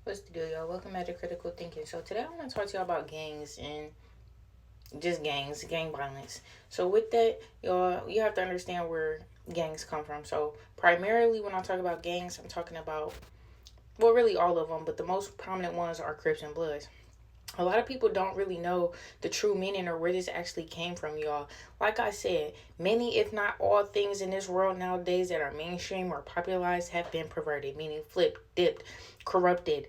What's the deal, y'all? Welcome back to Critical Thinking. So today I want to talk to y'all about gangs and just gangs, gang violence. So with that, y'all, you have to understand where gangs come from. So primarily when I talk about gangs, I'm talking about, well, really all of them, but the most prominent ones are Crips and Bloods. A lot of people don't really know the true meaning or where this actually came from, y'all. Like I said, many, if not all, things in this world nowadays that are mainstream or popularized have been perverted, meaning flipped, dipped, corrupted,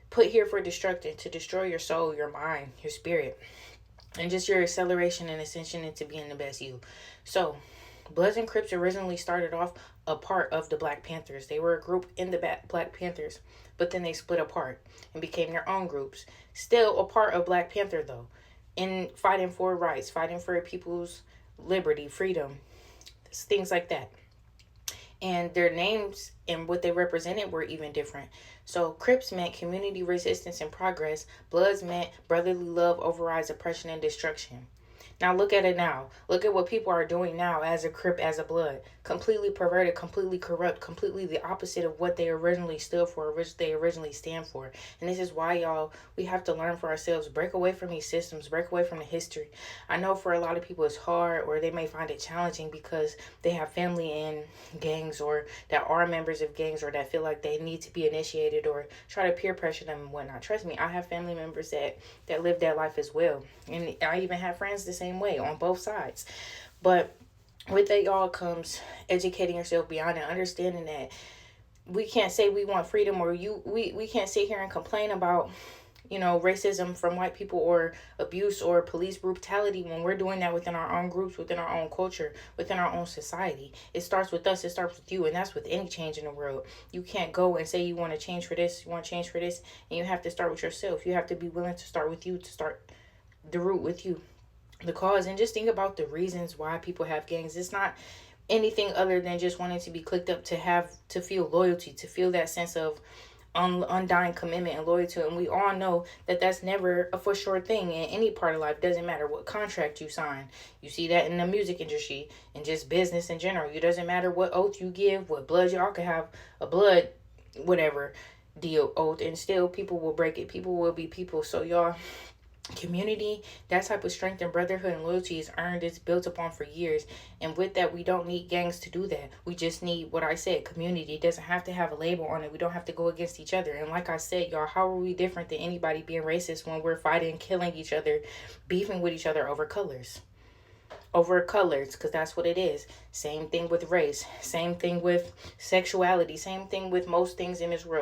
put here for destruction, to destroy your soul, your mind, your spirit, and just your acceleration and ascension into being the best you. So, Bloods and Crips originally started off a part of the Black Panthers. They were a group in the Black Panthers, but then they split apart and became their own groups. Still a part of Black Panther, though, in fighting for rights, fighting for people's liberty, freedom, things like that. And their names and what they represented were even different. So Crips meant community resistance and progress. Bloods meant brotherly love overrides oppression and destruction. Now look at it now. Look at what people are doing now as a Crip, as a Blood. Completely perverted, completely corrupt, completely the opposite of what they originally stood for, which they originally stand for. And this is why, y'all, we have to learn for ourselves. Break away from these systems. Break away from the history. I know for a lot of people it's hard, or they may find it challenging because they have family in gangs, or that are members of gangs, or that feel like they need to be initiated, or try to peer pressure them and whatnot. Trust me, I have family members that live that life as well, and I even have friends the same way on both sides. But with that, y'all, comes educating yourself beyond and understanding that we can't say we want freedom, or we can't sit here and complain about racism from white people, or abuse or police brutality, when we're doing that within our own groups, within our own culture, within our own society. It starts with us, it starts with you, and that's with any change in the world. You can't go and say you want to change for this, you want to change for this, and you have to start with yourself. You have to be willing to start with you, to start the root with you, the cause. And just think about the reasons why people have gangs. It's not anything other than just wanting to be clicked up, to feel loyalty, to feel that sense of undying commitment and loyalty. And we all know that that's never a for sure thing in any part of life. Doesn't matter what contract you sign. You see that in the music industry and just business in general. It doesn't matter what oath you give, what blood. Y'all can have a blood whatever deal oath, and still people will break it. People will be people. So y'all, community, that type of strength and brotherhood and loyalty is earned, it's built upon for years. And with that, we don't need gangs to do that. We just need, what I said, community. It doesn't have to have a label on it. We don't have to go against each other. And like I said, y'all, how are we different than anybody being racist when we're fighting, killing each other, beefing with each other over colors? Over colors, because that's what it is. Same thing with race, same thing with sexuality, same thing with most things in this world.